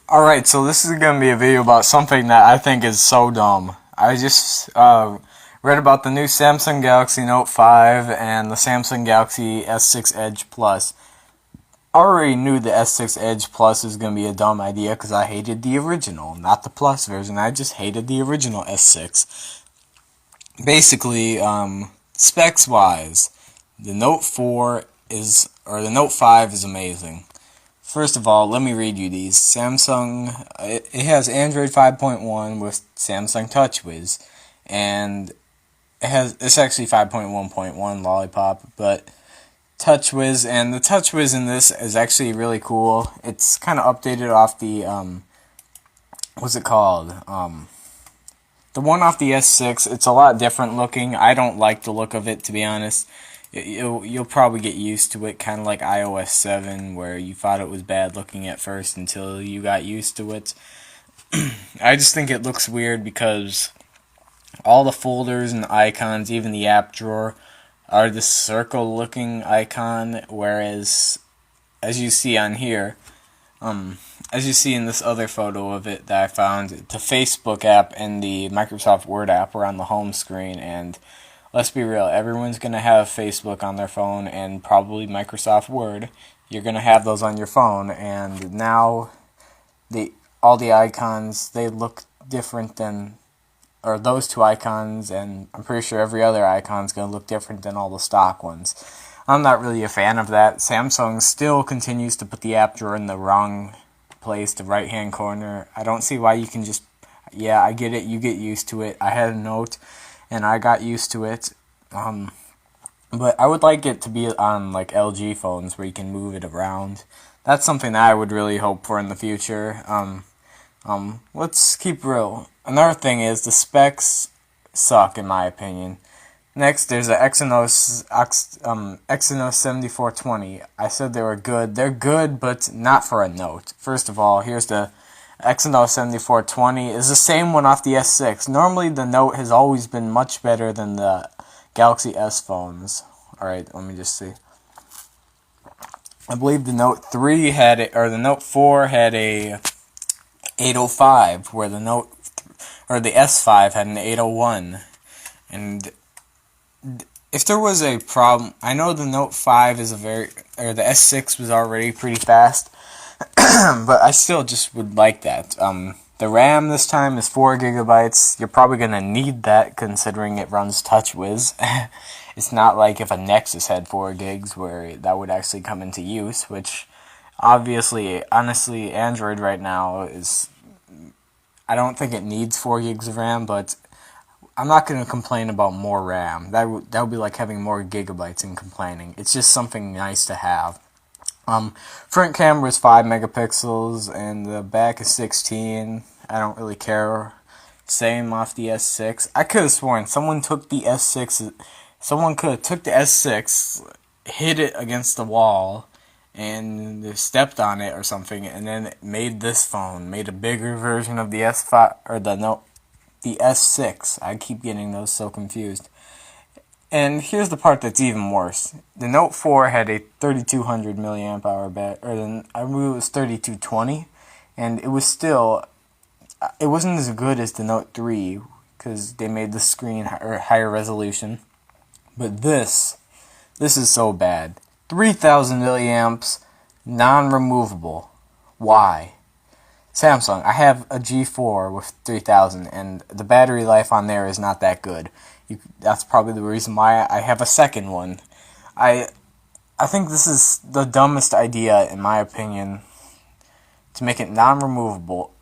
Alright, so this is going to be a video about something that I think is so dumb. I just read about the new Samsung Galaxy Note 5 and the Samsung Galaxy S6 Edge Plus. I already knew the S6 Edge Plus was going to be a dumb idea because I hated the original, not the Plus version. I just hated the original S6. Basically, specs-wise, the Note 4 the Note 5 is amazing. First of all, let me read you these. Samsung, it has Android 5.1 with Samsung TouchWiz, and it's actually 5.1.1 Lollipop, but TouchWiz, and the TouchWiz in this is actually really cool. It's kind of updated off the, what's it called? The one off the S6, it's a lot different looking. I don't like the look of it, to be honest. You'll probably get used to it, kind of like iOS 7, where you thought it was bad looking at first until you got used to it. I just think it looks weird because all the folders and icons, even the app drawer, are this circle-looking icon, whereas, as you see on here, as you see in this other photo of it that I found, the Facebook app and the Microsoft Word app are on the home screen, and let's be real, everyone's going to have Facebook on their phone and probably Microsoft Word. You're going to have those on your phone, and now all the icons, they look different than, or those two icons, and I'm pretty sure every other icon's going to look different than all the stock ones. I'm not really a fan of that. Samsung still continues to put the app drawer in the wrong place, the right-hand corner. I don't see why you can just, yeah, I get it, you get used to it. I had a Note, and I got used to it. But I would like it to be on like LG phones where you can move it around. That's something that I would really hope for in the future. Let's keep real. Another thing is the specs suck in my opinion. Next, there's the Exynos 7420. I said they were good. They're good, but not for a Note. First of all, here's the Exynos 7420 is the same one off the S6. Normally, the Note has always been much better than the Galaxy S phones. Alright, let me just see. I believe the Note 3 had the Note 4 had a 805, where the the S5 had an 801. And if there was a problem, I know the Note 5 is the S6 was already pretty fast. But I still just would like that. The RAM this time is 4 gigabytes. You're probably going to need that considering it runs TouchWiz. It's not like if a Nexus had 4 gigs where that would actually come into use, which obviously, honestly, Android right now is, I don't think it needs 4 gigs of RAM, but I'm not going to complain about more RAM. That would be like having more gigabytes and complaining. It's just something nice to have. Front camera is 5 megapixels, and the back is 16. I don't really care. Same off the S6. I could have sworn someone took the S6. Someone could have took the S6, hit it against the wall, and they stepped on it or something, and then made this phone. Made a bigger version of the S5 or the S6. I keep getting those so confused. And here's the part that's even worse. The Note 4 had a 3200 milliamp hour battery, I believe it was 3220, and it wasn't as good as the Note 3 because they made the screen higher resolution. But this is so bad. 3000 milliamps, non-removable. Why? Samsung, I have a G4 with 3000, and the battery life on there is not that good. That's probably the reason why I have a second one. I think this is the dumbest idea, in my opinion, to make it non-removable.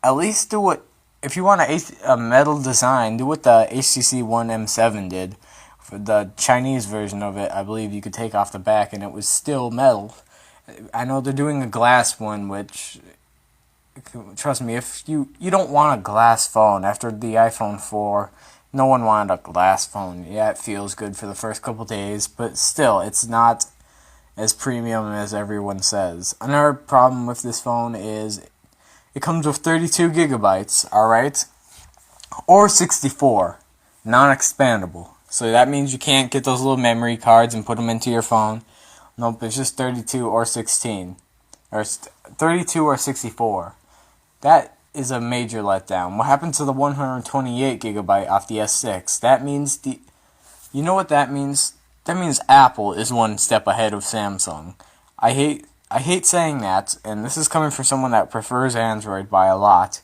At least do what, if you want a metal design, do what the HTC One M7 did. For the Chinese version of it, I believe you could take off the back and it was still metal. I know they're doing a glass one, which, trust me, if you don't want a glass phone after the iPhone 4, no one wanted a glass phone. Yeah, it feels good for the first couple days, but still, it's not as premium as everyone says. Another problem with this phone is it comes with 32 gigabytes, alright? Or 64, non-expandable. So that means you can't get those little memory cards and put them into your phone. Nope, it's just 32 or 16. Or 32 or 64. That is a major letdown. What happened to the 128 gigabyte off the S6? That means you know what that means? That means Apple is one step ahead of Samsung. I hate saying that, and this is coming from someone that prefers Android by a lot.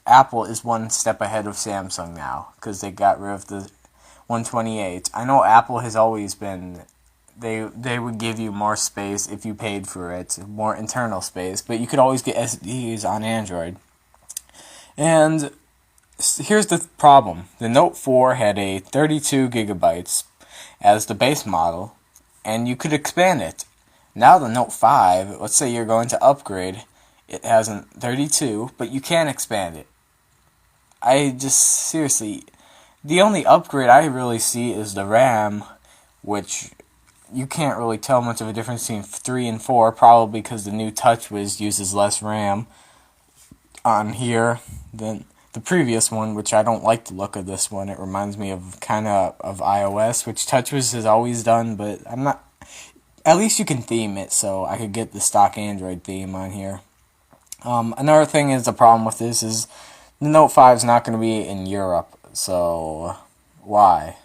Apple is one step ahead of Samsung now because they got rid of the 128. I know Apple has always been they would give you more space if you paid for it, more internal space, but you could always get SDs on Android. And here's the problem. The Note 4 had a 32 gigabytes as the base model, and you could expand it. Now the Note 5, let's say you're going to upgrade, it has a 32, but you can't expand it. Seriously, the only upgrade I really see is the RAM, which you can't really tell much of a difference between 3 and 4, probably because the new TouchWiz uses less RAM on here than the previous one, which I don't like the look of this one. It reminds me of kind of iOS, which TouchWiz has always done, but I'm not. At least you can theme it, so I could get the stock Android theme on here. Another thing is the problem with this is the Note 5 is not going to be in Europe, so why?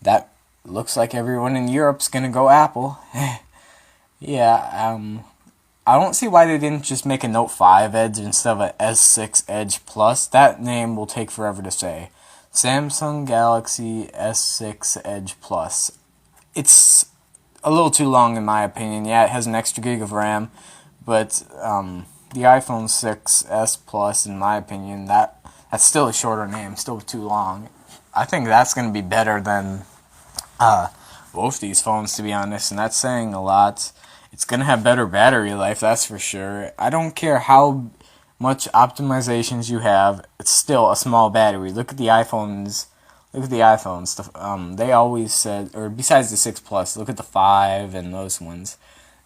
That looks like everyone in Europe's going to go Apple. Yeah, I don't see why they didn't just make a Note 5 Edge instead of a S6 Edge Plus. That name will take forever to say. Samsung Galaxy S6 Edge Plus. It's a little too long in my opinion. Yeah, it has an extra gig of RAM, but the iPhone 6s Plus, in my opinion, that's still a shorter name, still too long. I think that's going to be better than both these phones, to be honest, and that's saying a lot. It's going to have better battery life, that's for sure. I don't care how much optimizations you have, it's still a small battery. Look at the iPhones. They always said, or besides the 6 Plus, look at the 5 and those ones.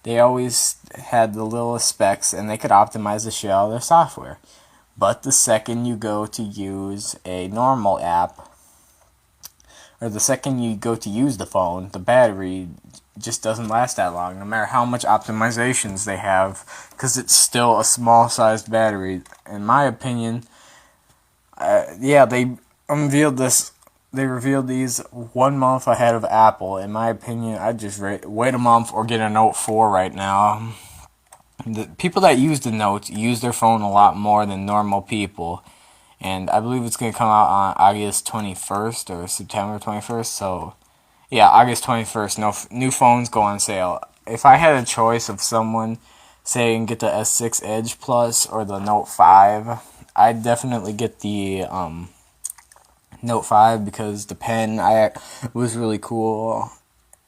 They always had the littlest specs, and they could optimize the shit out of their software. But the second you go to use a normal app, or the second you go to use the phone, the battery just doesn't last that long, no matter how much optimizations they have, because it's still a small-sized battery. In my opinion, they revealed these 1 month ahead of Apple. In my opinion, I'd just wait a month or get a Note 4 right now. The people that use the Note use their phone a lot more than normal people. And I believe it's going to come out on August 21st or September 21st. So, yeah, August 21st, no new phones go on sale. If I had a choice of someone saying get the S6 Edge Plus or the Note 5, I'd definitely get the Note 5 because the pen was really cool,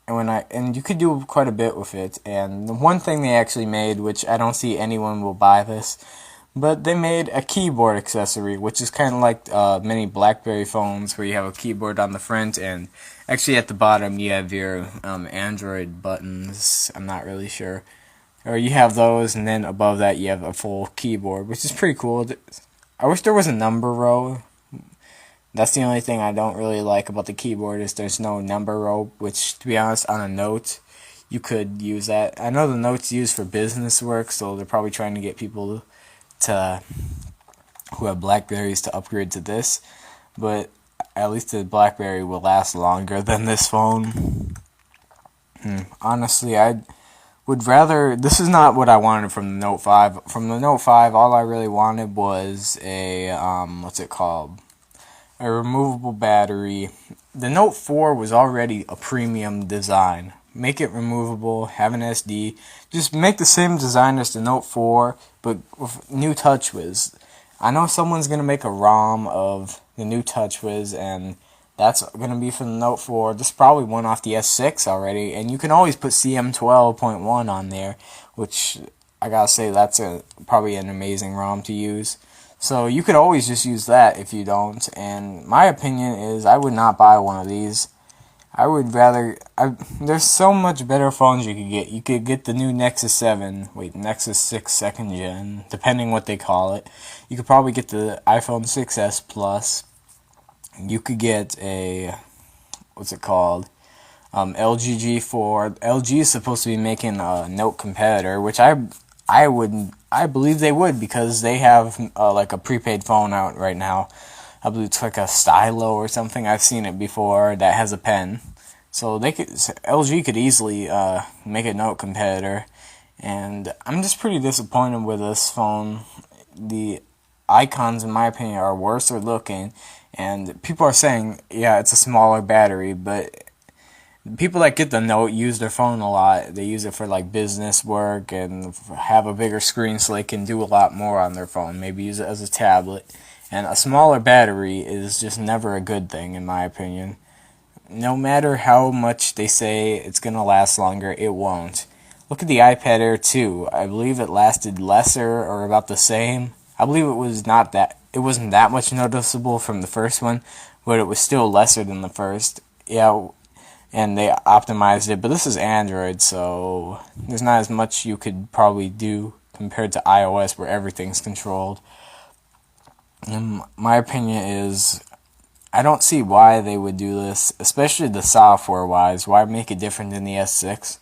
and you could do quite a bit with it. And the one thing they actually made, which I don't see anyone will buy this, but they made a keyboard accessory, which is kind of like many BlackBerry phones where you have a keyboard on the front and actually at the bottom you have your Android buttons. I'm not really sure, or you have those, and then above that you have a full keyboard, which is pretty cool. I wish there was a number row. That's the only thing I don't really like about the keyboard is there's no number row, which, to be honest, on a Note, you could use that. I know the Note's used for business work, so they're probably trying to get people who have BlackBerries to upgrade to this, but at least the BlackBerry will last longer than this phone. Honestly, I would rather... This is not what I wanted from the Note 5. From the Note 5, all I really wanted was a, a removable battery. The Note 4 was already a premium design. Make it removable, have an SD. Just make the same design as the Note 4, but with new TouchWiz. I know someone's going to make a ROM of the new TouchWiz, and that's going to be for the Note 4. This is probably one off the S6 already, and you can always put CM12.1 on there, which I gotta say that's probably an amazing ROM to use. So you could always just use that if you don't, and my opinion is I would not buy one of these. I would rather... there's so much better phones you could get. You could get the new Nexus 6 second gen, depending what they call it. You could probably get the iPhone 6s Plus. You could get a... LG G4. LG is supposed to be making a Note competitor, which I I believe they would, because they have like a prepaid phone out right now. I believe it's like a stylo or something. I've seen it before that has a pen. So LG could easily make a Note competitor. And I'm just pretty disappointed with this phone. The icons, in my opinion, are worse looking. And people are saying, yeah, it's a smaller battery, but people that get the Note use their phone a lot. They use it for like business work and have a bigger screen so they can do a lot more on their phone. Maybe use it as a tablet. And a smaller battery is just never a good thing, in my opinion. No matter how much they say it's going to last longer, it won't. Look at the iPad Air 2. I believe it lasted lesser or about the same. I believe it wasn't that much noticeable from the first one, but it was still lesser than the first. Yeah, and they optimized it, but this is Android, so there's not as much you could probably do compared to iOS, where everything's controlled. And my opinion is, I don't see why they would do this, especially the software-wise. Why make it different than the S6?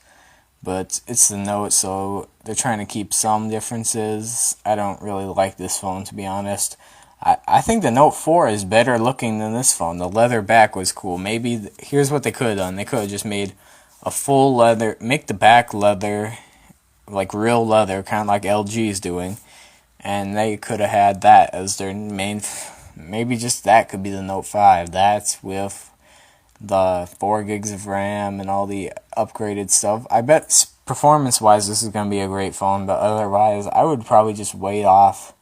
But it's the Note, so they're trying to keep some differences. I don't really like this phone, to be honest. I think the Note 4 is better looking than this phone. The leather back was cool. Maybe, here's what they could have done. They could have just made a full leather, make the back leather, like real leather, kind of like LG's doing. And they could have had that as their main, maybe just that could be the Note 5. That's with the 4 gigs of RAM and all the upgraded stuff. I bet performance-wise this is going to be a great phone, but otherwise I would probably just wait off